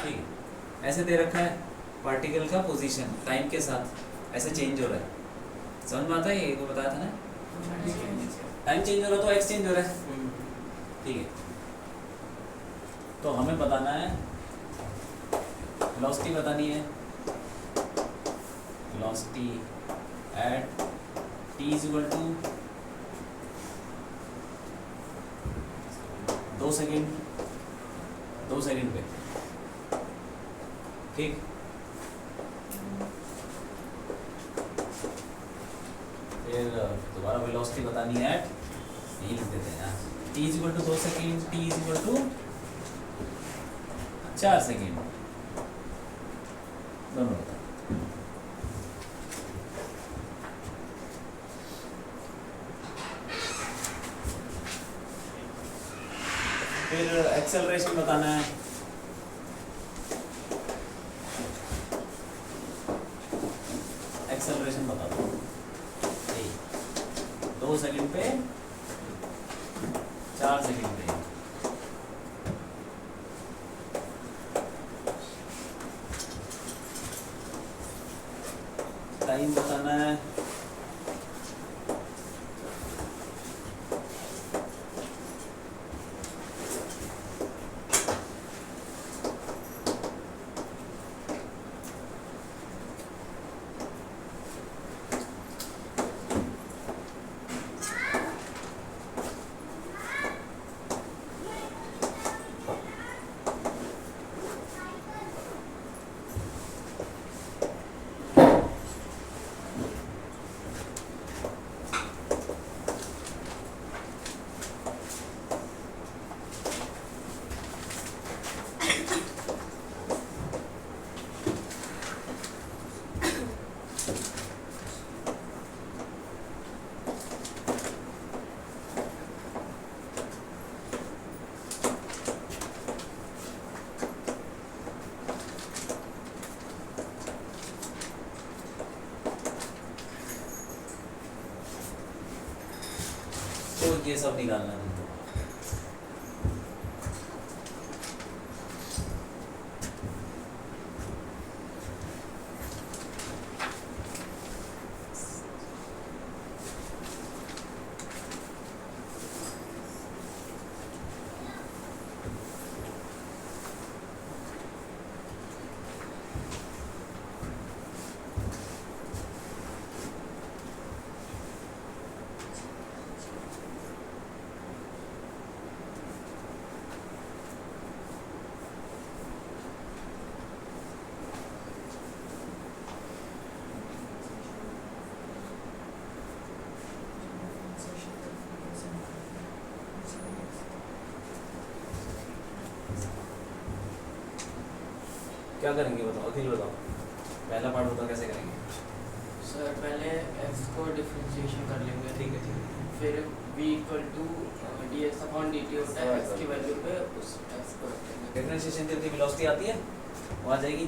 ठीक है, ऐसे दे रखा है पार्टिकल का पोजीशन टाइम के साथ ऐसे चेंज हो रहा है, समझ में आता है? ये को बताया था ना, टाइम चेंज हो रहा है तो एक्स चेंज हो रहा है। ठीक है, तो हमें बताना है वेलोसिटी बतानी है, velocity at t is equal to 2 second पे। ठीक, फिर दोबारा वेलोसिटी बतानी है एट, यही लिख देते हैं यार, t is equal to 2 second, t is equal to 4 second, दोनों होता है। फिर एक्सेलरेशन बताना है, एक्सेलरेशन बता दो 2 सेकंड पे 4 सेकंड पे। टाइम बताना है तो ये सब निकालना है तुमको। क्या करेंगे बताओ, अखिल बताओ, पहला पार्ट बताओ कैसे करेंगे। सर पहले x को डिफरेंशिएशन कर लेंगे, ठीक है, ठीक है। फिर v equal to dx upon dt होता है x की वैल्यू पे उस x को रख देंगे। डिफरेंशिएशन जल्दी वेलोसिटी आती है वो आ जाएगी,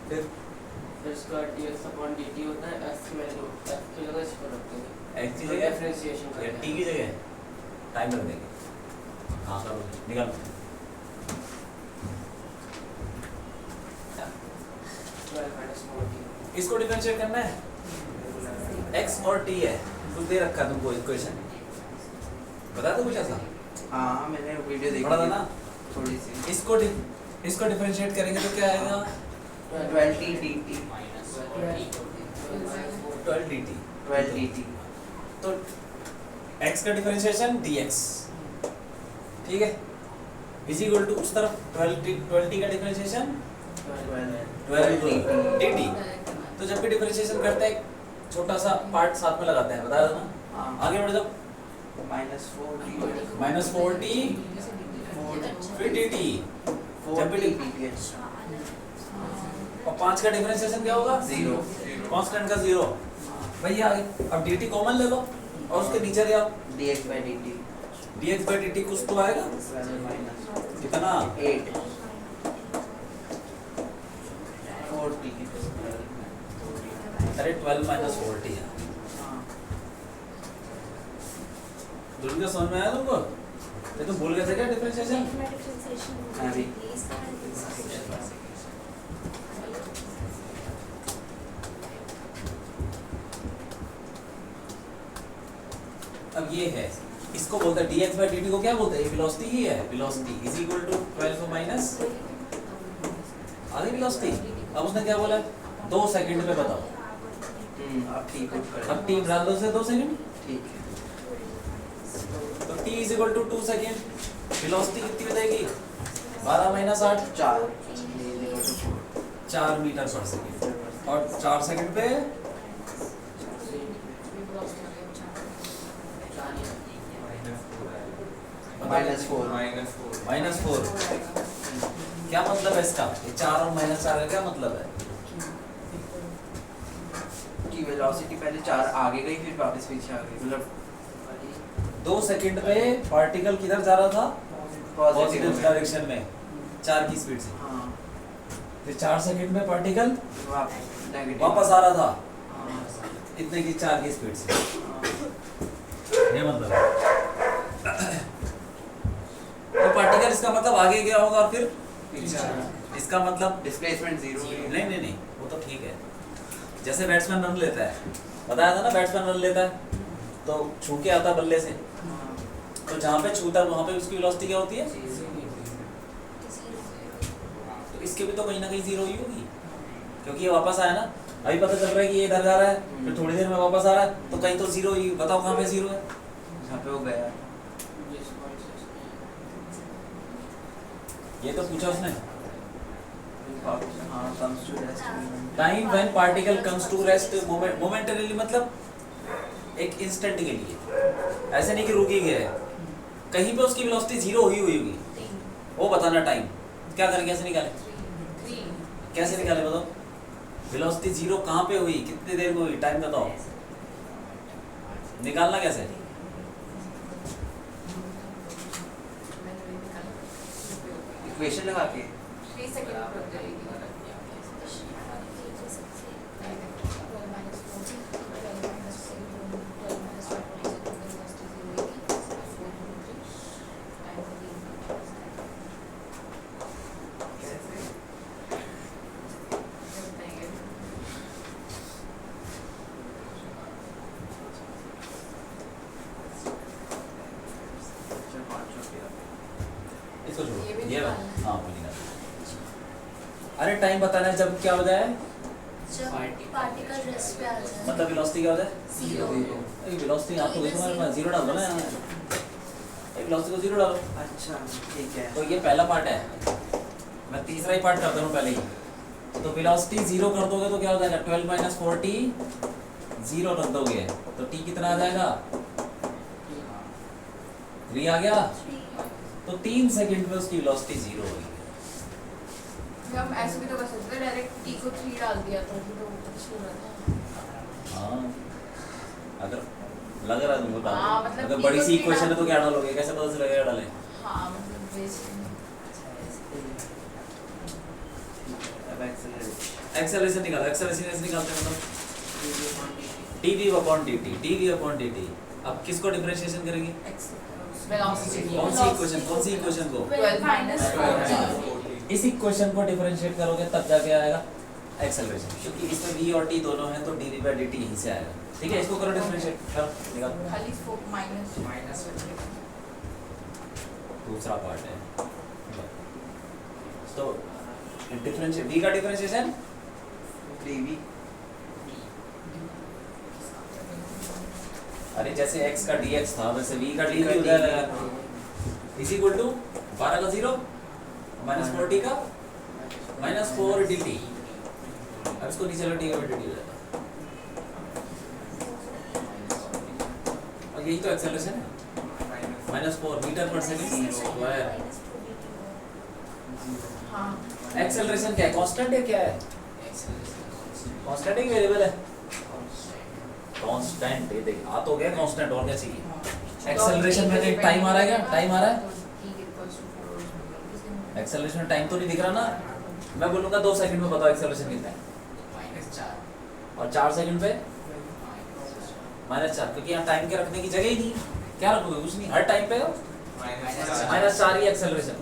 फिर इसके बाद dx अपॉन dt होता है x की वैल्यू x की जगह इसको रख देंगे, x की जगह डिफरेंशिएशन या कर t की जगह टाइम रख देंगे। हाँ करो, निकाल। 12 minus 14। इसको डिफरेंशिएट करना है, x और t है तो दे रखा तुमको इक्वेशन, बता दो कुछ ऐसा। हाँ मैंने वीडियो देखी पढ़ा था ना थोड़ी सी। इसको डिफरेंशिएट करेंगे तो क्या आएगा, 20 dt 12 dt। 12 dt तो x का डिफरेंशिएशन dx, ठीक है, इज इक्वल टू उस तरफ 12 t का डिफरेंशिएशन 12 dt। तो जब भी डिफरेंशिएशन करते हैं छोटा सा पार्ट साथ में लगाते हैं, बताया था ना। हाँ आगे बढ़ जाओ, -4 -4t फिर dt, जब भी और 5 का डिफरेंशिएशन क्या होगा, 0 कांस्टेंट का 0। भैया अब dt कॉमन ले लो और उसके नीचे ले आओ, dx by dt dx by dt कुछ तो आएगा 12 minus कितना, 8 4t अरे 12 माइनस 4t है। हाँ दुर्गा समझ में आया तुमको? ये तो भूल गए थे क्या डिफरेंशिएशन? अभी अब ये है, इसको बोलते हैं dx by dt को क्या बोलते हैं? ये वेलोसिटी ही है, velocity is equal to 12 minus आधी वेलोसिटी। अब उसने क्या बोला? 2 सेकंड में बताओ। अब ठीक कर अब t डाल दो से 2 सेकंड, ठीक है। तो t is equal to 2 second, velocity कितनी हो जाएगी? 12 माइनस 8 4 मीटर पर सेकंड, और 4 सेकंड पे -4 क्या मतलब है इसका? ये 4 और -4 का क्या मतलब है? कि वेलोसिटी पहले 4 आगे गई फिर वापस पीछे आ गई, मतलब 2 सेकंड पे पार्टिकल किधर जा रहा था? पॉजिटिव डायरेक्शन में 4 की स्पीड से। हाँ फिर 4 सेकंड में पार्टिकल नेगेटिव वापस आ रहा था हाँ, इतने की 4 की स्पीड से। हाँ। ये मतलब है। तो पार्टिकल इसका मतलब आगे गया होगा और फिर इसका मतलब डिस्प्लेसमेंट 0 नहीं नहीं नहीं, वो तो ठीक है। जैसे बैट्समैन रन लेता है, बताया था ना, बैट्समैन रन लेता है तो छू के आता बल्ले से, तो जहाँ पे छूता है वहाँ पे उसकी वेलोसिटी क्या होती है? तो इसके भी तो कहीं ना कहीं 0 ही होगी, क्योंकि ये वापस आया ना। अभी पता चल रहा है कि ये इधर जा रहा है, फिर थोड़ी देर में वापस आ रहा है, तो कहीं तो 0 ही। बताओ कहाँ पे 0 है? जहाँ पे वो गया। ये तो पूछा उसने। हाँ comes to rest time when particle comes to rest momentarily, मतलब एक इंस्टेंट के लिए, ऐसे नहीं कि रुक ही गया है, कहीं पे उसकी वेलोसिटी 0 हुई होगी, वो बताना टाइम। क्या करें, कैसे निकाले? कैसे निकाले बताओ? वेलोसिटी 0 कहाँ पे हुई, कितनी देर में हुई, टाइम बताओ। निकालना कैसे? इक्वेशन लगा के 3 सेकंड रुक जाएगी। इसको छोड़ो, ये भी ये निकालना है। हाँ वो निकाल। अरे टाइम बताना है जब क्या हो जाए, जब पार्टिकल रेस्ट पे आ जाए मतलब वेलोसिटी क्या हो जाए? 0। वेलोसिटी आप तो देखो मैं 0 डाल दो ना यहाँ, वेलोसिटी को 0 डालो। अच्छा ठीक है। तो ये पहला पार्ट है, मैं तीसरा ही पार्ट करता हूँ पहले ही। तो वेलोसिटी 0 कर दोगे तो क्या हो जाएगा? 12 माइनस 40 0 रख दोगे तो t कितना आ जाएगा? 3 आ गया। तो 3 सेकंड में उसकी वेलोसिटी 0 होगी। हम ऐसे भी तो कर सकते हैं, डायरेक्ट t को 3 डाल दिया तो भी तो कुछ नहीं होता। हाँ अगर लग रहा है तुमको डाल, हाँ, मतलब अगर t बड़ी को सी 3 इक्वेशन है तो डाल- क्या डालोगे? कैसे पता चलेगा क्या डालें? हाँ मतलब बेसिक अब एक्सेलरेट एक्सेलरेशन निकालो। एक्सेलरेशन कैसे निकालते हैं? मतलब dv upon dt। अब किसको डिफरेंशिएशन करेंगे? वेलोसिटी कौन सी इक्वेशन को? 12 माइनस 40। इस इक्वेशन को डिफरेंशिएट करोगे तब जाके आएगा एक्सेलरेशन, क्योंकि इसमें v और t दोनों हैं तो dv by dt यहीं से आएगा। ठीक है, इसको करो डिफरेंशिएट, करो निकालो। खाली 4 माइनस दूसरा पार्ट है तो डिफरेंशिएट v का डिफरेंशिएशन dv अरे जैसे x का dx था वैसे v का dv हो जाएगा, इज इक्वल टू 12 का 0 माइनस 40 का माइनस 4 dt। अब इसको नीचे लो, dv by dt हो जाएगा। और यही तो एक्सेलरेशन है, -4 मीटर पर सेकंड स्क्वायर। हाँ एक्सेलरेशन क्या है? कांस्टेंट है क्या है? कांस्टेंट है कि वेरिएबल है? कांस्टेंट। ये देख आ तो गया कांस्टेंट, और क्या चाहिए? एक्सेलरेशन में देख टाइम आ रहा है क्या? टाइम आ रहा है? एक्सेलरेशन में टाइम तो नहीं दिख रहा ना। मैं बोलूंगा 2 सेकंड में बताओ एक्सेलरेशन कितना है, और 4 सेकंड पे -4, क्योंकि यहाँ टाइम के रखने की जगह ही नहीं। क्या रखोगे? कुछ नहीं, हर टाइम पे माइनस 4 ही एक्सेलरेशन।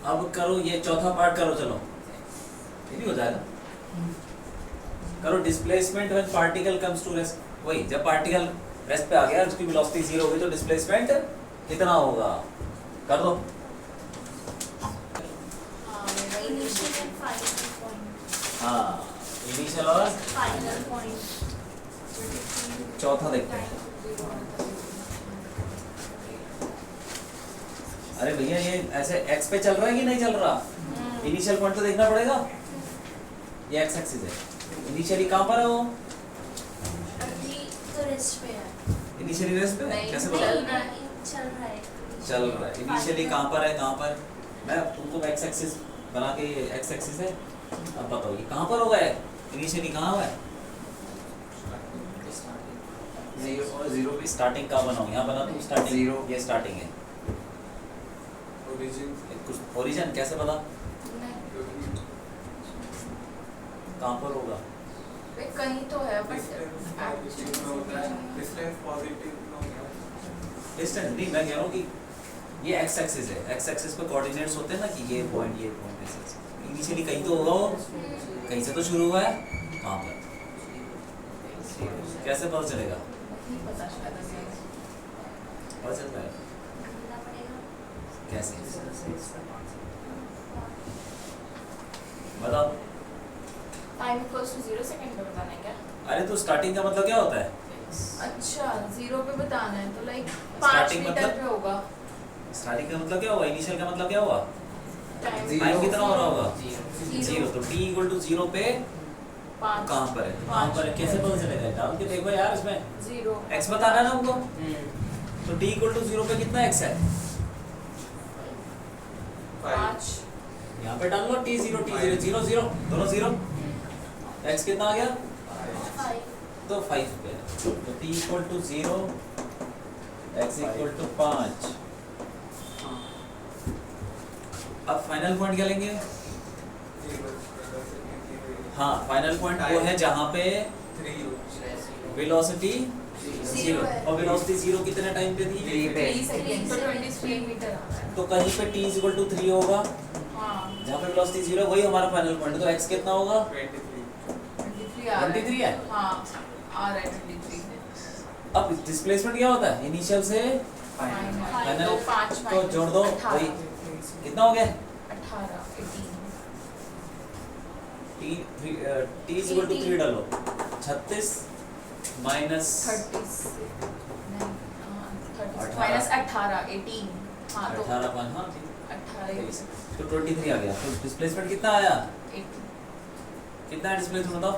अब करो ये चौथा पार्ट करो, चलो ये भी हो जाएगा। करो displacement when particle comes to rest. वही जब पार्टिकल रेस्ट पे आ गया उसकी वेलोसिटी 0 होगी तो डिस्प्लेसमेंट कितना होगा, कर दो। इनिशियल एंड फाइनल पॉइंट, हाँ इनिशियल और फाइनल पॉइंट चौथा देखते हैं। अरे भैया ये ऐसे एक्स पे चल रहा है कि नहीं चल रहा, इनिशियल पॉइंट तो देखना पड़ेगा। ये एक्स एक्सिस है, इनिशियली कहाँ पर है वो, अभी तो रेस्ट पे है, इनिशियली रेस्ट पे है? नहीं, कैसे चल पता रहा है, चल रहा है, चल रहा है। इनिशियली कहाँ पर है, कहाँ पर, मैं तुमको एक्स एक्सिस बना के, ये एक्स एक्सिस है। अब बताओ ये कहाँ पर होगा, इनिशियली कहाँ हुआ है, जीरो पे स्टार्टिंग कहाँ बनाऊँ, यहाँ बना तुम स्टार्टिंग, Zero। ये स्टार्टिंग है। कुछ ओरिजिन कैसे पता कहाँ पर होगा, कहीं तो है बट डिस्टेंस नहीं, मैं कह रहा हूँ कि ये एक्स एक्सिस है, एक्स एक्सिस पे कोऑर्डिनेट्स होते हैं ना कि ये पॉइंट ऐसे इनिशियली कहीं तो होगा वो, कहीं से तो शुरू हुआ है, कहाँ पर, कैसे पता चलेगा, नहीं पता शायद अभी। पता चलता है कैसे, बताओ। टाइम इक्वल्स टू 0 सेकंड पे बताना है क्या? अरे तो स्टार्टिंग का मतलब क्या होता है, अच्छा 0 पे बताना है तो लाइक 5 Starting मीटर मतलब? पे होगा स्टार्टिंग का मतलब क्या हुआ, इनिशियल का मतलब क्या हुआ, टाइम। टाइम कितना हो रहा होगा, Zero। 0, तो t इक्वल टू 0 पे 5 कहाँ पर है, कहाँ पर है, कैसे पता चलेगा, डाल के देखो यार इसमें, 0 x बताना है ना हमको, तो t इक्वल टू 0 पे कितना x है, 5 यहाँ पे डाल लो t 0 0 0 दोनों 0, x कितना आ गया, 5 तो 5 पे, तो t equal to 0, x equal to 5। अब फाइनल पॉइंट क्या लेंगे, हाँ फाइनल पॉइंट वो है जहाँ पे वेलोसिटी 0, और वेलोसिटी 0 कितने टाइम पे थी, 3 सेकंड तो 23 मीटर आ रहा है। तो कहीं पे t इक्वल टू 3 होगा, हाँ जहाँ पे वेलोसिटी 0 है वही हमारा फाइनल पॉइंट है, तो x कितना होगा, 23 आ रहा है। 23 है? हाँ आ रहा है 23 पे। अब डिस्प्लेसमेंट क्या होता है, इनिशियल से फाइनल तो 5 तो जोड़ दो, वही कितना हो गया, 18 t इक्वल टू 3 डालो, 36 माइनस 30 18 माइनस 18 18 हाँ तो 18 5, हाँ ठीक, 18 तो 23 आ गया, तो डिस्प्लेसमेंट कितना आया, 18 कितना है डिस्प्लेसमेंट बताओ,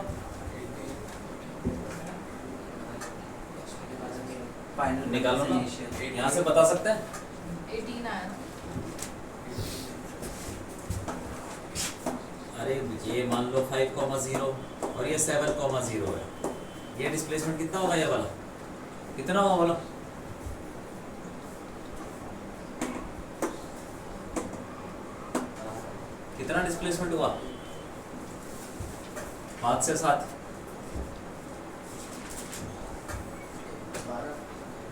फाइनल निकालो ना, यहाँ से बता सकते हैं, 18 आया ना। अरे ये मान लो 5,0 और ये 7,0 है, ये डिस्प्लेसमेंट कितना होगा, ये वाला कितना होगा बोलो, कितना डिस्प्लेसमेंट हुआ, 5 से 7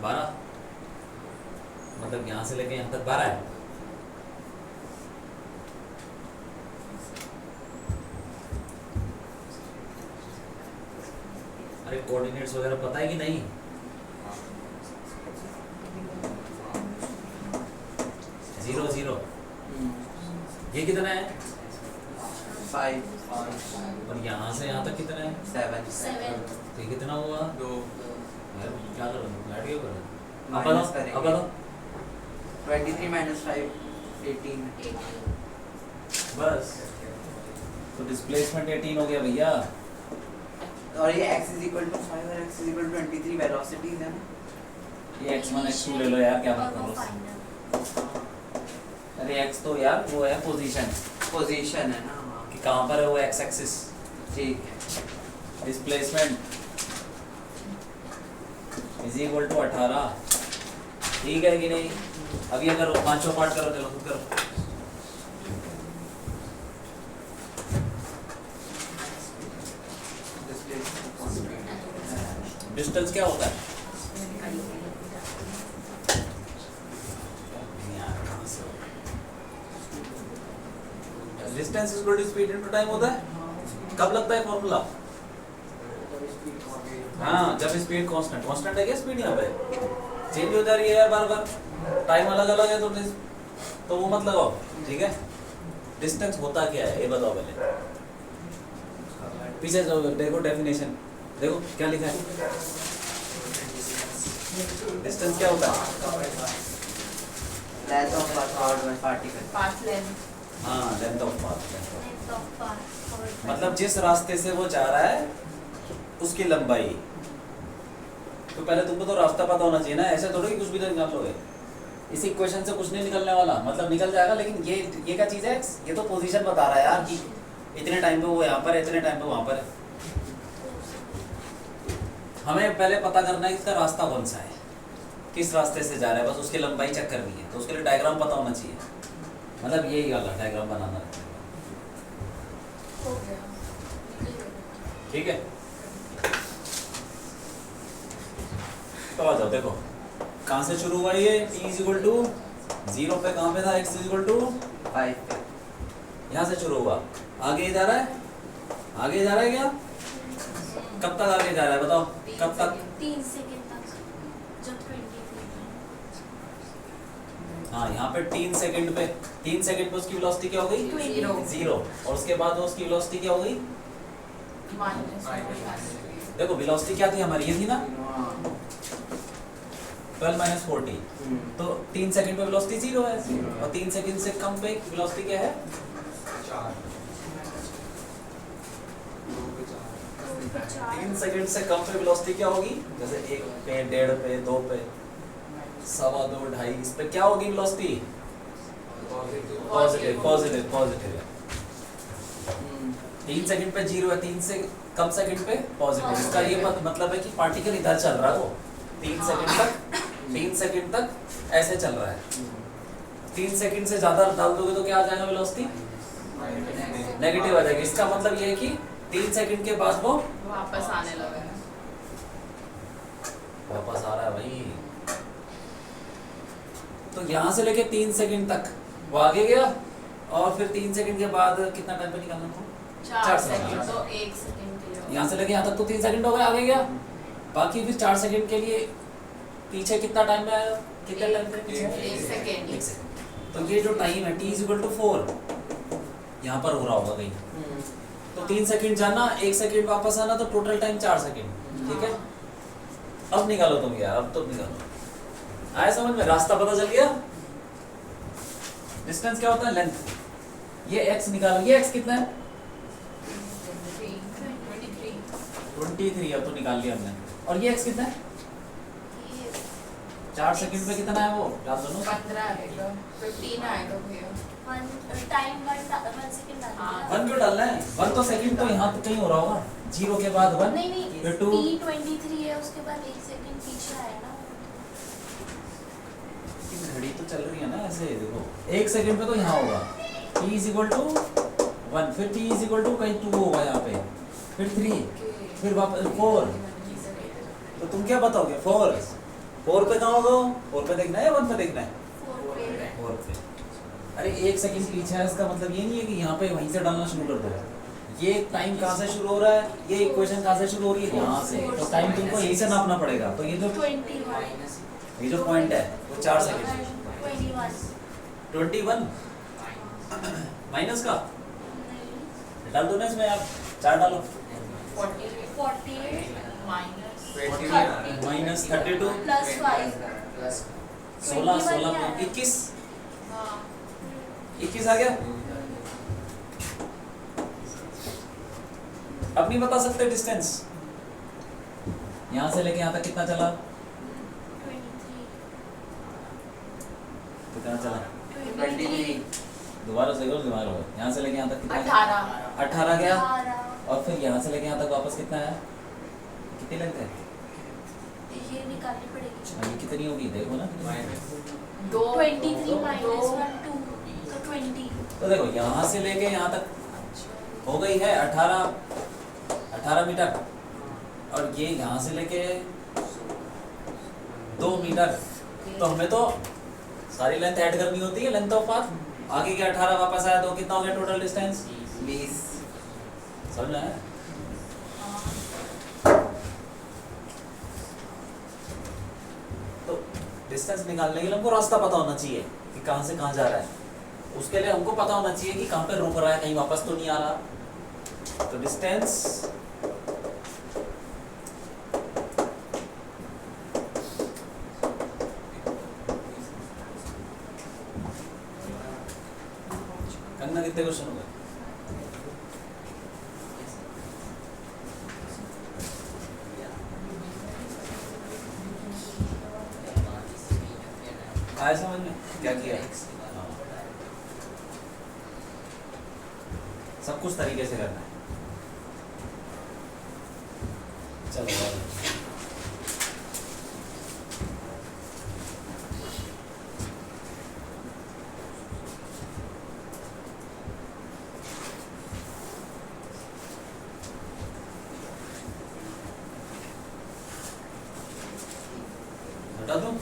12, मतलब यहाँ से लेके यहाँ तक 12 है, अरे कोऑर्डिनेट्स वगैरह पता है कि नहीं, जीरो जीरो, ये कितना है, 5 और यहाँ से यहाँ तक कितना है, 7 तो ये कितना हुआ, 2, क्या करो ऐड क्यों करो, अब माइनस बताओ, करेंगे। अब बताओ, 23 - 5 18 बस, तो डिस्प्लेसमेंट 18 हो गया भैया, और ये x = 5 और x = 23 वेलोसिटीज है ना, ये x1 x2 ले लो यार, क्या बात कर रहे हो, अरे x तो यार वो है पोजीशन पोजीशन है ना, हाँ कि कहाँ पर है वो x एक्सिस, ठीक है, डिस्प्लेसमेंट = 18, ठीक है कि नहीं, अब ये करो, पांचों पार्ट करो, चलो खुद करो, डिस्टेंस क्या होता है? Distance is equal to speed into time होता है। कब लगता है फॉर्मूला? हाँ, जब स्पीड कांस्टेंट है क्या स्पीड यहाँ पे चेंज हो जा रही है यार बार बार, टाइम अलग अलग है तो वो मत लगाओ, ठीक है। डिस्टेंस होता क्या है ये बताओ पहले, पीछे जाओ, देखो डेफिनेशन, देखो क्या लिखा है। डिस्टेंस क्या होता है? Length of particle. Path length. हाँ, लेंथ ऑफ पाथ। मतलब जिस रास्ते से वो जा रहा है उसकी लंबाई। तो पहले तुमको तो रास्ता पता होना चाहिए ना, ऐसे थोड़ी कि कुछ भी तो निकाल लोगे। इस इक्वेशन से कुछ नहीं निकलने वाला, मतलब निकल जाएगा, लेकिन ये क्या चीज़ है? ये तो पोजीशन बता रहा है यार कि इतने टाइम पे वो यहाँ पर है, इतने टाइम पे वहाँ पर है। हमें पहले पता करना है इसका रास्ता कौन सा है, किस रास्ते से जा रहा है, बस उसकी लंबाई चेक करनी है। तो उसके लिए डायग्राम पता होना चाहिए, मतलब यही वाला डायग्राम बनाना है, हो गया। ठीक है। तो आ जाओ, देखो कहाँ से शुरू हुआ ये t इज इक्वल टू 0 पे, कहाँ पे था x इज इक्वल टू 5 पे। यहाँ से शुरू हुआ, आगे जा रहा है, आगे जा रहा है क्या? कब तक आगे जा रहा है बताओ, कब तक? 3 सेकंड तक जब 23 हाँ, यहाँ पे 3 सेकंड पे, 3 सेकंड पे उसकी वेलोसिटी क्या हो गई? 0। और उसके बाद उसकी वेलोसिटी क्या हो गई? देखो वेलोसिटी क्या थी हमारी, ये थी ना 12 माइनस 40। तो 3 सेकंड पे वेलोसिटी 0 है, और 3 सेकंड से कम पे वेलोसिटी क्या है? 3 सेकंड से कम पे वेलोसिटी क्या होगी? जैसे 1 पे, 1.5 पे, 2 पे, 1.25, 2, 2.5, इस पे क्या होगी वेलोसिटी? पॉजिटिव है। 3 सेकंड पे 0 है, 3 से कम सेकंड पे पॉजिटिव। इसका ये मतलब है कि पार्टिकल इधर चल रहा है, वो 3 सेकंड तक ऐसे चल रहा है। 3 सेकंड से ज्यादा डाल दोगे तो क्या आ जाएगा वेलोसिटी? नेगेटिव आ जाएगी। इसका मतलब ये है कि 3 सेकंड के बाद वो वापस आने लगा है। वापस आ रहा है भाई। तो यहाँ से लेके 3 सेकंड तक वो आगे गया, और फिर 3 सेकंड के बाद कितना टाइम पे निकालना था? 4 सेकंड, तो 1 सेकंड के लिए। यहाँ से लेके यहाँ तक तो 3 सेकंड हो गए, आगे गया। बाकी फिर 4 सेकंड के लिए पीछे कितना टाइम में आया? कितने टाइम पे पीछे? 1 सेकंड। 1 सेकंड। तो ये जो टाइम है t इज इक्वल टू 4, यहाँ पर हो रहा होगा कहीं। तो 3 सेकंड जाना, 1 सेकंड वापस आना, तो टोटल टाइम 4 सेकंड। ठीक है, अब निकालो तुम यार, अब तो निकालो। आया समझ में? रास्ता पता चल गया। डिस्टेंस क्या होता है? लेंथ। ये x निकालो, ये x कितना है? 23। अब तो निकाल लिया हमने। और ये x कितना है? 4 सेकंड पे कितना है वो? डाल दो ना। 15 आएगा, 15 आएगा भैया। टाइम 1 सेकंड हाँ। 1 क्यों डालना है? 1 तो सेकंड तो यहाँ तो कहीं हो रहा होगा। 0 के बाद 1, नहीं फिर 2। T23 है, उसके बाद 1 सेकंड पीछे आया ना। घड़ी तो चल रही है ना ऐसे, देखो 1 सेकंड पे तो यहाँ होगा t इज इक्वल टू 1, फिर t इज इक्वल टू कहीं 2 होगा यहाँ पे, फिर 3, फिर वापस 4। तो तुम क्या बताओगे? 4 पे कहाँ होगा? 4 पे देखना है या 1 पे देखना है? 4 पे। अरे 1 सेकंड पीछे है, इसका मतलब ये नहीं है कि यहाँ पे वहीं से डालना शुरू कर दो। ये टाइम कहाँ से शुरू हो रहा है? ये इक्वेशन कहाँ से शुरू हो रही है? यहाँ से। तो टाइम तुमको यहीं से नापना पड़ेगा। तो ये जो 21 ये जो पॉइंट है वो 4 सेकंड। 21 माइनस का डाल दो ना इसमें, आप 4 डालो। 48 माइनस 32 प्लस 5 16 21 21 आ गया। अब नहीं बता सकते डिस्टेंस, यहाँ से लेके यहाँ तक कितना चला? 23 कितना चला? 23 दोबारा से करो, दोबारा करो। यहाँ से लेके यहाँ तक कितना? 18 गया। 18 और फिर यहाँ से लेके यहाँ तक वापस कितना है? कितनी लेंथ है? ये निकालनी पड़ेगी। ये कितनी होगी देखो ना। 23 माइनस 1 2 तो 20। तो देखो यहाँ से लेके यहाँ तक हो गई है 18 मीटर, और ये यहाँ से लेके 2 मीटर। तो हमें तो सारी लेंथ ऐड करनी होती है, लेंथ ऑफ पाथ। आगे के 18 वापस आया तो कितना हो गया टोटल डिस्टेंस? 20। समझ में आया? तो डिस्टेंस निकालने के लिए हमको रास्ता पता होना चाहिए कि कहाँ से कहाँ जा रहा है। उसके लिए हमको पता होना चाहिए कि कहाँ पे रुक रहा है, कहीं वापस तो नहीं आ रहा। तो डिस्टेंस करना कितने क्वेश्चन हो गए? आया समझ में क्या किया? हाँ। सब कुछ तरीके से करना है। चलो और। हटा दूं?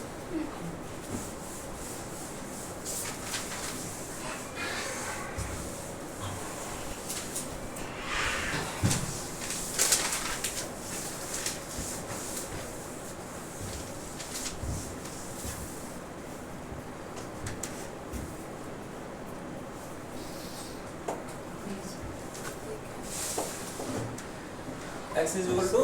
X is equal to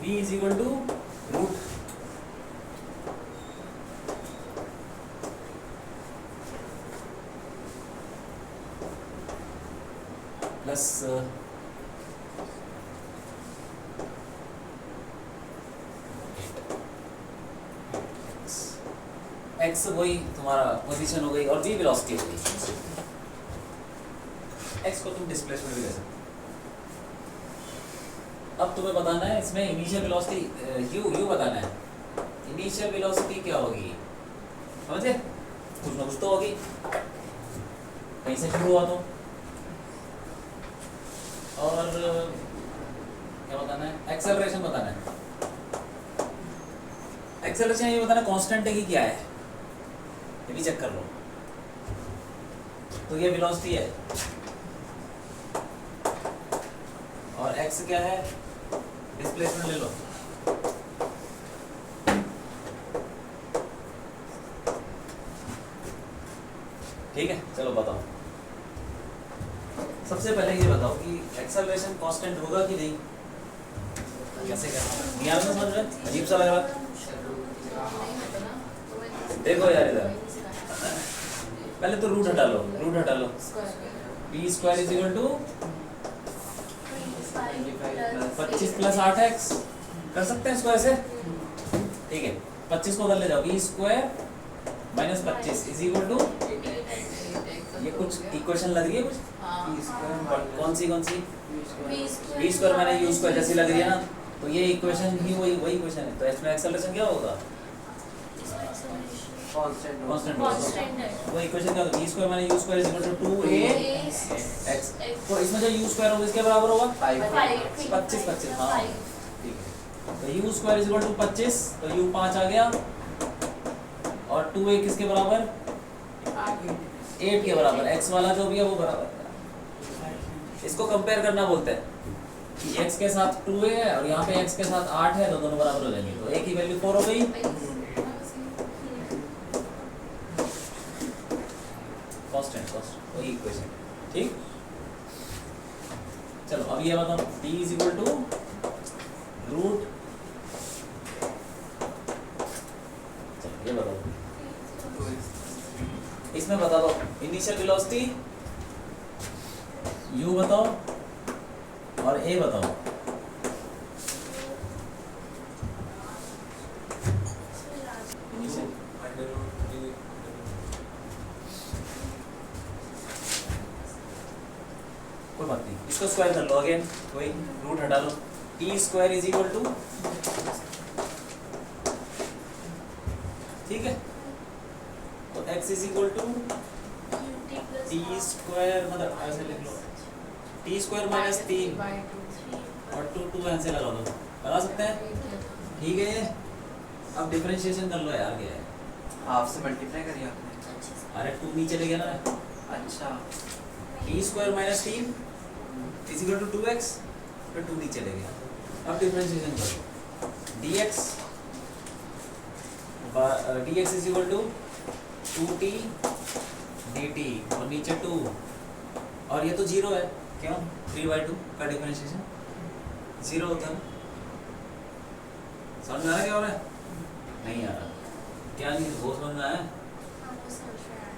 V is equal to root plus x वही तुम्हारा पोजीशन हो गई और v वेलोसिटी हो गई। x को तुम डिस्प्लेसमेंट भी कह सकते हो। अब तुम्हें बताना है इसमें इनिशियल वेलोसिटी u बताना है। इनिशियल वेलोसिटी क्या होगी समझे? कुछ ना कुछ तो होगी, कहीं से शुरू हुआ तो। और क्या बताना है? एक्सेलरेशन बताना है। एक्सेलरेशन ये बताना कांस्टेंट है कि क्या है, ये भी चेक कर लो। तो ये वेलोसिटी है और x क्या है? डिस्प्लेसमेंट ले लो। ठीक है, चलो बताओ। सबसे पहले ये बताओ कि एक्सेलरेशन कांस्टेंट होगा कि नहीं? कैसे करना? ध्यान से समझ में अजीब सा लग रहा है। देखो यार इधर पहले तो रूट हटा लो, रूट हटा लो। b square is equal to 25 plus 8x कर सकते हैं स्क्वायर से। ठीक है, 25 को उधर ले जाओ। b square minus 25 is equal to, ये कुछ इक्वेशन लग रही है कुछ? कौन सी b square minus u square जैसी लग रही है ना, तो ये इक्वेशन ही वही इक्वेशन है। तो इसमें एक्सेलरेशन क्या होगा? कांस्टेंट होगा। वो इक्वेशन क्या होगी? b square minus u square is equal to 2ax। तो इसमें जो u स्क्वायर होगा इसके बराबर होगा 25। हाँ ठीक है। तो u square is equal to 25, तो u 5 आ गया और 2a किसके बराबर? 8 के बराबर। x वाला जो भी है वो बराबर। इसको कंपेयर करना बोलते हैं कि x के साथ 2a है और यहाँ पे x के साथ 8 है, तो दोनों बराबर हो जाएंगे। तो a की वैल्यू 4 हो गई। कांस्टेंट वही इक्वेशन। ठीक, चलो अब ये बताओ d is equal to root, चलो ये बताओ। इसमें बता दो इनिशियल वेलोसिटी u बताओ और a बताओ। कोई बात नहीं, इसको स्क्वायर कर लो अगेन, वही रूट हटा लो। t square is equal to, ठीक है, तो x is equal to t square, मतलब ऐसे लिख लो t स्क्वायर माइनस 3 और 2 यहाँ से लगा दो, लगा सकते हैं, ठीक है। अब डिफरेंशिएशन कर लो यार, क्या है, हाफ से मल्टीप्लाई करिए आपने। अच्छे से अरे 2 नीचे ले गया ना, अच्छा t square minus 3 is equal to 2x, फिर 2 नीचे ले गया। अब डिफरेंशिएशन करो, dx dx is equal to 2t dt और नीचे 2, और ये तो 0 है, क्यों, 3/2 का डिफरेंशिएशन 0 होता है। समझ में आ रहा है क्या हो रहा है, नहीं आ रहा, क्या नहीं, वो समझ में आया। आपको समझ में आया।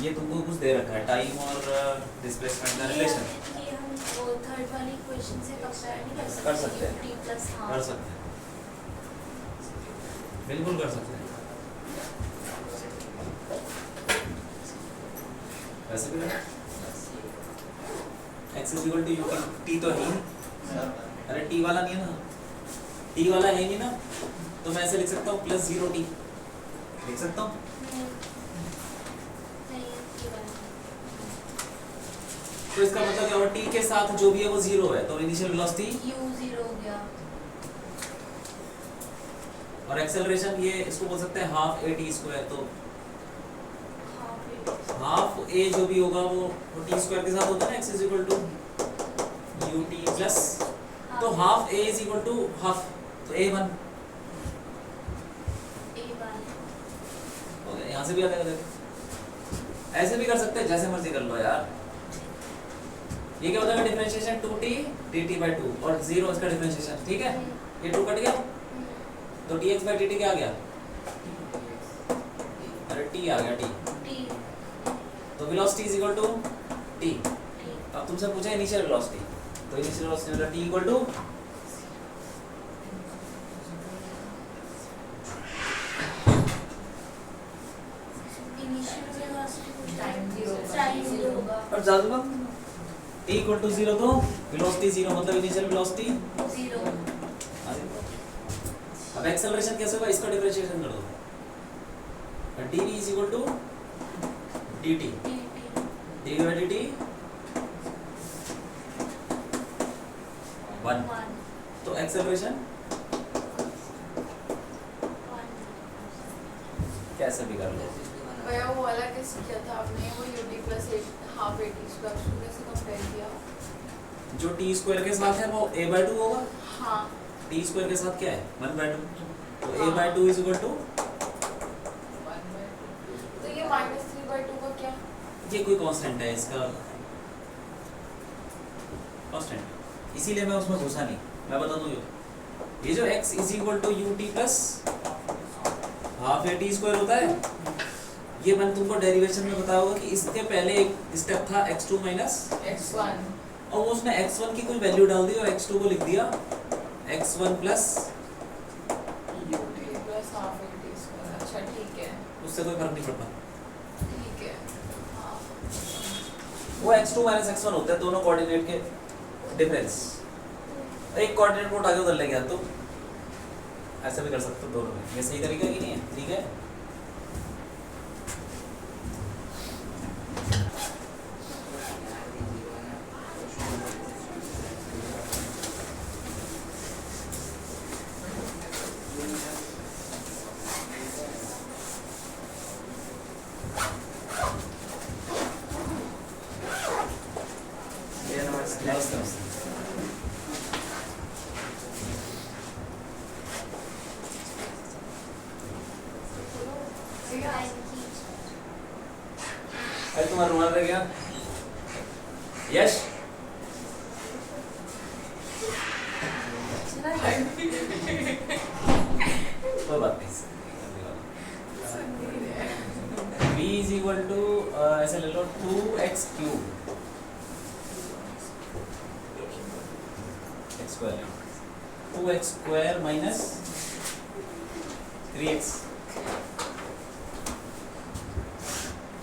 ये तुमको कुछ दे रखा है, टाइम और डिस्प्लेसमेंट का रिलेशन, ये हम वो थर्ड वाली इक्वेशन से कंपेयर नहीं कर सकते। कर सकते हैं। t प्लस हाफ कर सकते हैं, बिल्कुल कर सकते हैं, वैसे भी x is equal to U, t तो है ही, अरे t वाला नहीं है ना, t वाला है नहीं ना, तो मैं ऐसे लिख सकता हूँ प्लस 0t, लिख सकता हूँ। नहीं ये वाला तो इसका मतलब क्या हुआ, t के साथ जो भी है वो 0 है, तो इनिशियल वेलोसिटी u 0 हो गया। और एक्सेलरेशन ये इसको बोल सकते हैं हाफ a t स्क्वायर, तो हाफ a जो भी होगा वो t स्क्वायर के साथ होता है ना, x is equal to ut plus, तो half a is equal to half, तो a1 हो गया, यहाँ से भी आ जाएगा, देखो ऐसे भी कर सकते हैं, जैसे मर्जी कर लो यार। ये क्या हो जाएगा, डिफरेंशिएशन 2t dt/2 और 0 इसका डिफरेंशिएशन, ठीक है, ये 2 कट गया, तो dx/dt क्या आ गया, अरे t आ गया, t, तो velocity is equal to t। अब तुमसे पूछा इनिशियल वेलोसिटी, तो इनिशियल वेलोसिटी मतलब t इक्वल टू और ज्यादा बात, t इक्वल टू 0 तो वेलोसिटी 0 मतलब इनिशियल वेलोसिटी 0। अब एक्सेलरेशन कैसे होगा, इसका डिफरेंशिएशन कर दो, dv is equal to dt, dv/dt 1, तो एक्सेलरेशन कैसे भी कर लो। भैया वो वाला कैसे किया था आपने, वो ut plus half at square, उसको कैसे कंपेयर किया? जो t स्क्वायर के साथ है वो a/2 होगा, हाँ t स्क्वायर के साथ क्या है 1/2, तो हाँ। a/2 इज इक्वल टू, तो ये -3/2 का क्या? ये कोई कांस्टेंट है, इसका कांस्टेंट, इसीलिए मैं उसमें घुसा नहीं, मैं बता दूं ये जो x is equal to ut plus half a t square होता है, ये मैंने तुमको डेरिवेशन में बताया होगा कि इसके पहले एक स्टेप था x2 माइनस x1 और वो उसने x1 की कोई वैल्यू डाल दी और x2 को लिख दिया x1 plus ut plus half at square. अच्छा ठीक है, उससे कोई फर्क नहीं पड़ता, ठीक है। हाँ वो x2 माइनस x1 होता है, दोनों कोऑर्डिनेट के डिफरेंस, एक कोऑर्डिनेट को उठा के उधर ले गया, तो ऐसा भी कर सकते हो दोनों में, ये सही तरीका की नहीं है, ठीक है। नमस्ते। अरे तुम्हारा रुमाल रह गया, यश कोई बात नहीं, b इज इक्वल टू ऐसे ले लो 2x cube x square minus 3x,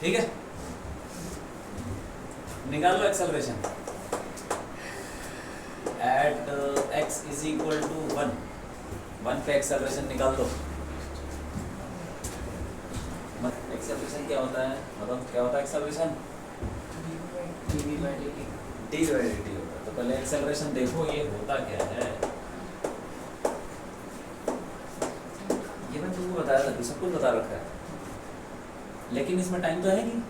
ठीक है, निकाल लो acceleration at x is equal to 1 पे एक्सेलरेशन निकाल दो। एक्सेलरेशन क्या होता है, मतलब क्या होता है acceleration, D by D T होगा। तो पहले एक्सेलरेशन देखो ये होता क्या है। ये मैं तुमको बताया था, सब कुछ बता रखा है, लेकिन इसमें टाइम तो है नहीं।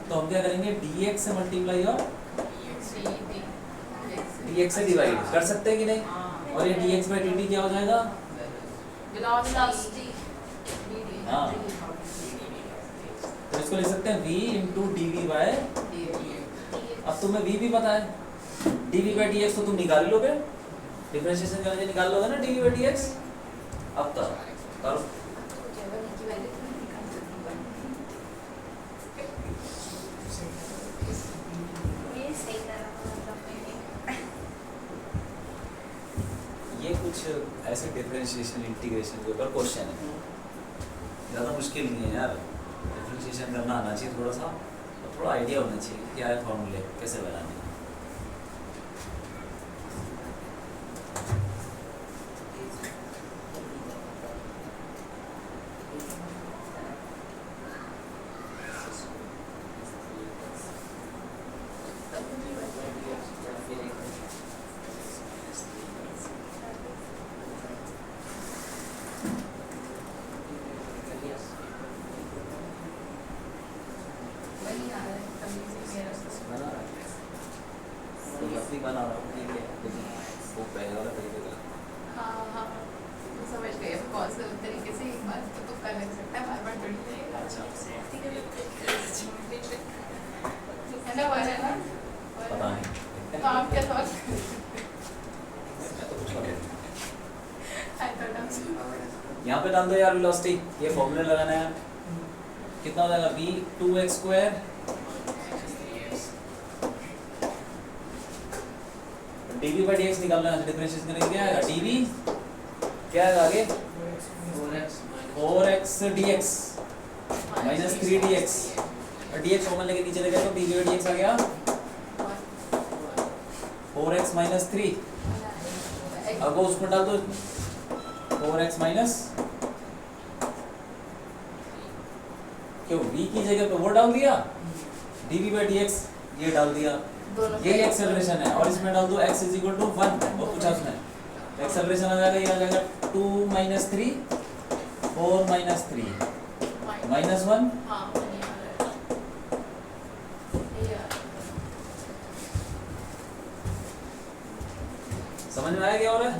तो हम क्या करेंगे, dx से मल्टीप्लाई और dx से डिवाइड कर सकते हैं कि नहीं, और ये dx by dt क्या हो जाएगा, वेलोसिटी हाँ। तो इसको लिख सकते हैं v इंटू dv बाय, अब तुम्हें v भी पता है, dv by dx तो तुम निकाल ही लोगे, डिफरेंशिएशन करके निकाल लोगे ना dv by dx। अब तक करो, ये सही कर रहा हूँ ये कुछ ऐसे डिफरेंशिएशन इंटीग्रेशन के ऊपर क्वेश्चन है, ज़्यादा मुश्किल नहीं है यार। डिफरेंशिएशन करना आना चाहिए थोड़ा सा, और थोड़ा आइडिया होना चाहिए क्या है फॉर्मूले कैसे बनाने हैं। वही आ रहा है अभी से मेरा बना रहा है, तो अपनी बना रहा हूँ, ठीक है, लेकिन वो पहले वाला तरीके का। हाँ हाँ मैं समझ गई। अब कौन से तरीके से एक बार तो तुक्का लग सकता है, बार बार थोड़ी लगेगा। है ना, वही है ना। पता नहीं, तो आप क्या सोच मैं तो कुछ नहीं। रहे यहाँ पे डाल दो यार वेलोसिटी, ये फॉर्मूला लगाना है। कितना हो जाएगा, v 2x square dv by dx निकालना है, डिफरेंशिएशन करेंगे क्या आएगा, dv क्या आएगा आगे 4x dx माइनस 3dx, और dx कॉमन लेके नीचे लेके तो dv by dx आ गया 4x माइनस 3। अब वो उसमें डाल दो 4x माइनस, क्यों v की जगह पे वो डाल दिया, dv by dx ये डाल दिया, ये एक्सेलरेशन है, और इसमें डाल दो x इज इक्वल टू 1, वो पूछा उसने, तो एक्सेलरेशन आ जाएगा, ये आ जाएगा 2 माइनस 3 4 माइनस 3 माइनस 1। हाँ वही आ रहा है। ये आ रहा है। समझ में आया क्या हो रहा है?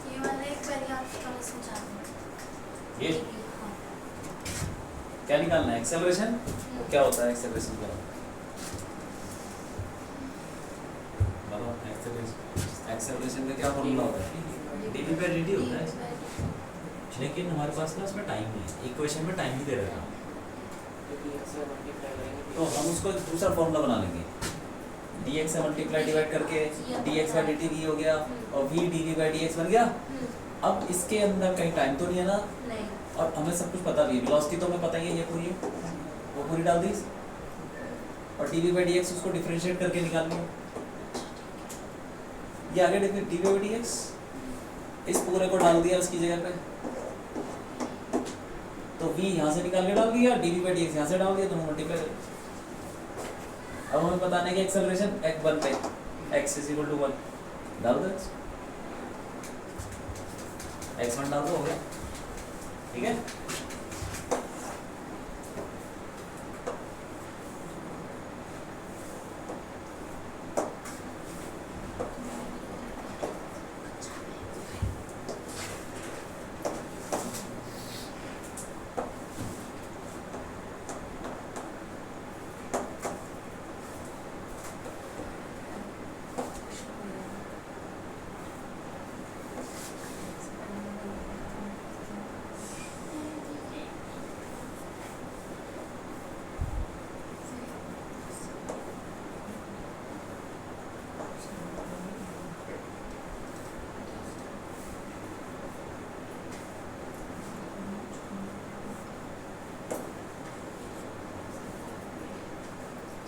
ये वाला एक बार आप थोड़ा समझा दो। ये हाँ। क्या निकालना है, एक्सेलरेशन, क्या होता है एक्सेलरेशन का, बताओ एक्सेलरेशन का क्या फॉर्मूला होता है, dv by dt होता है, लेकिन हमारे पास ना उसमें टाइम नहीं है, इक्वेशन में टाइम ही दे रखा है, तो हम उसको एक दूसरा फॉर्मूला बना लेंगे, dx से मल्टीप्लाई डिवाइड करके dx by dt v हो गया, और v dv by dx बन गया। अब इसके अंदर कहीं टाइम तो नहीं है ना, नहीं। और हमें सब कुछ पता भी है, वेलोसिटी तो हमें पता ही है, ये पूरी वो पूरी डाल दी, और dv by dx उसको डिफरेंशिएट करके निकालनी है, ये आगे dv by dx इस पूरे को डाल दिया उसकी जगह पे, तो v यहाँ से निकाल के डाल दिया, dv by dx यहाँ से डाल दिया, दोनों मल्टीप्लाई कर। अब हमें बताना है कि एक्सेलरेशन x1 पे x इज इक्वल टू 1 डाल दो, x1 डाल दो, हो गया, ठीक है।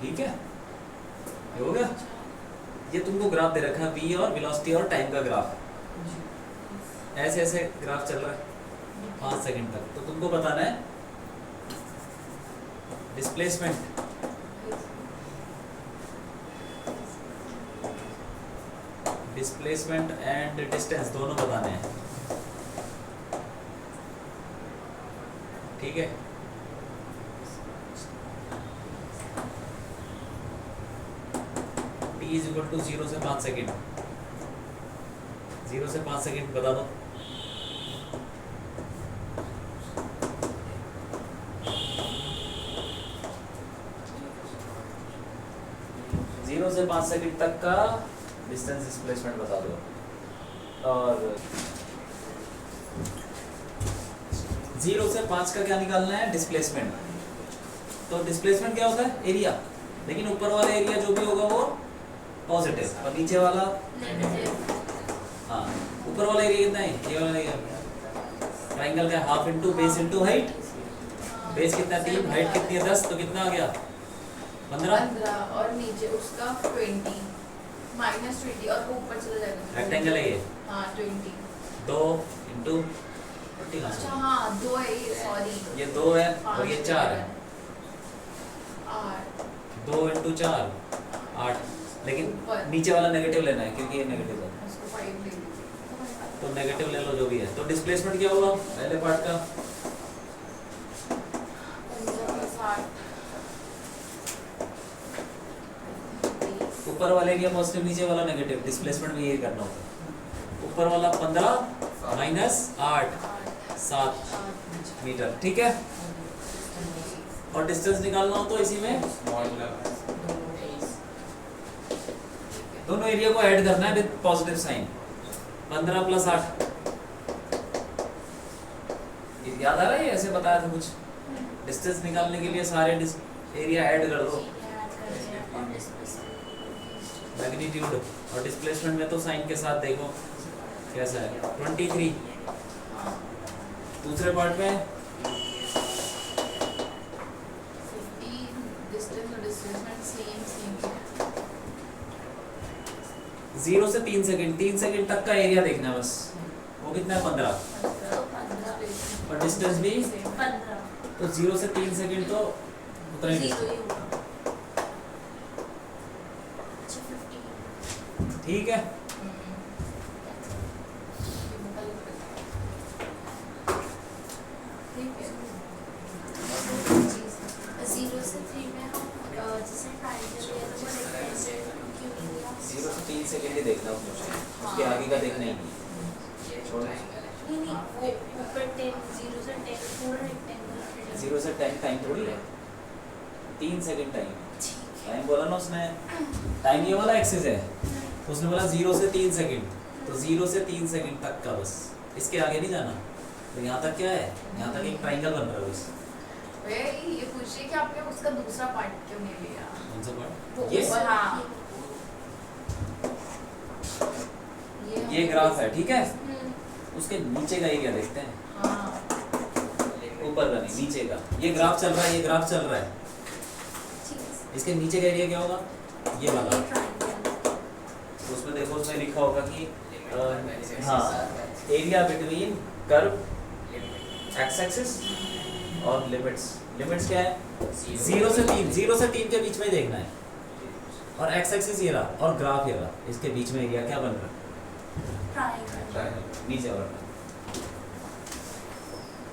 ठीक है, ये हो गया। ये तुमको ग्राफ दे रखा है v और वेलोसिटी और टाइम का ग्राफ, ऐसे ऐसे ग्राफ चल रहा है 5 सेकंड तक। तो तुमको बताना है डिस्प्लेसमेंट, डिस्प्लेसमेंट एंड डिस्टेंस दोनों बताने हैं, ठीक है। t इज इक्वल टू 0 से 5 सेकंड, 0 से 5 सेकंड बता दो। जीरो से 5 सेकंड तक का डिस्टेंस डिस्प्लेसमेंट बता दो। और 0 से 5 का क्या निकालना है? डिस्प्लेसमेंट। तो डिस्प्लेसमेंट क्या होता है? एरिया, लेकिन ऊपर वाला एरिया जो भी होगा वो पॉजिटिव और नीचे वाला हाँ, ऊपर वाला एरिया कितना है? ये वाला एरिया ट्राइंगल का half into base into height. Base कितना 3, हाइट कितनी है 10, तो कितना आ गया 15 और नीचे उसका 20 -20 और वो ऊपर चला जाएगा। रेक्टेंगल है ये, हाँ 20। 2 इंटू अच्छा हाँ 2 है ये, सॉरी ये 2 है और ये 4 है। 8 2 इंटू 4 8, लेकिन ऊपर। नीचे वाला नेगेटिव लेना है क्योंकि ये नेगेटिव है, उसको 5 ले लीजिए। तो नेगेटिव ले लो जो भी है। तो डिस्प्लेसमेंट क्या होगा पहले पार्ट का? 15 ऊपर वाले एरिया पॉजिटिव, नीचे वाला नेगेटिव। डिस्प्लेसमेंट में यही करना होगा। ऊपर वाला 15 माइनस 8 7 मीटर, ठीक है। और डिस्टेंस निकालना हो तो इसी में दोनों एरिया को ऐड करना है विद पॉजिटिव साइन। 15 प्लस 8 याद आ रहा है? ऐसे बताया था कुछ। डिस्टेंस निकालने के लिए सारे एरिया ऐड कर दो, मैग्नीट्यूड और डिस्प्लेसमेंट में तो साइन के साथ देखो कैसा है। 23 दूसरे पार्ट में 50 डिस्टेंस और डिस्प्लेसमेंट सेम 0 से 3 सेकंड, 3 सेकंड तक का एरिया देखना है बस। वो कितना है 15 और डिस्टेंस भी 15 तो 0 से 3 सेकंड तो उतना ही जीरो distance, ही होगा। अच्छा 15 ठीक है। ठीक है। 0 से 3 में हम जैसे ट्रायंगल लिया तो वो रेक्टेंगल क्यों नहीं लिया? 0 से 3 सेकंड ही देखना है मुझे, उसके आगे का देखना ही नहीं। छोड़ो। नहीं वो ऊपर 10 0 से 10 पूरा रेक्टेंगल 0 से 10 टाइम थोड़ी है, 3 सेकंड टाइम। टाइम बोला ना उसने, टाइम ये वाला एक्सिस है, तो उसने बोला 0 से 3 सेकंड, तो 0 से 3 सेकंड तक का बस, इसके आगे नहीं जाना। तो यहाँ तक क्या है? यहाँ तक एक ट्राइंगल बन रहा है बस। वे ये पूछिए कि आपने उसका दूसरा पार्ट क्यों नहीं लिया? कौन सा पार्ट? वो ये ऊपर, हाँ ये ग्राफ है, ठीक है। हम्म उसके नीचे का एरिया देखते हैं, हाँ ऊपर का नहीं, नीचे का। ये ग्राफ चल रहा है, ये ग्राफ चल रहा है, ठीक है। इसके नीचे का एरिया क्या होगा? ये वाला। ये ट्रायंगल तो उसमें देखो, उसमें लिखा होगा कि हाँ, area between curve x axis और लिमिट्स। लिमिट्स क्या है? 0 से 3, 0 से 3 के बीच में ही देखना है। और एक्स एक्सिस ये रहा और ग्राफ ये रहा, इसके बीच में एरिया क्या बन रहा है? ट्रायंगल नीचे वाला।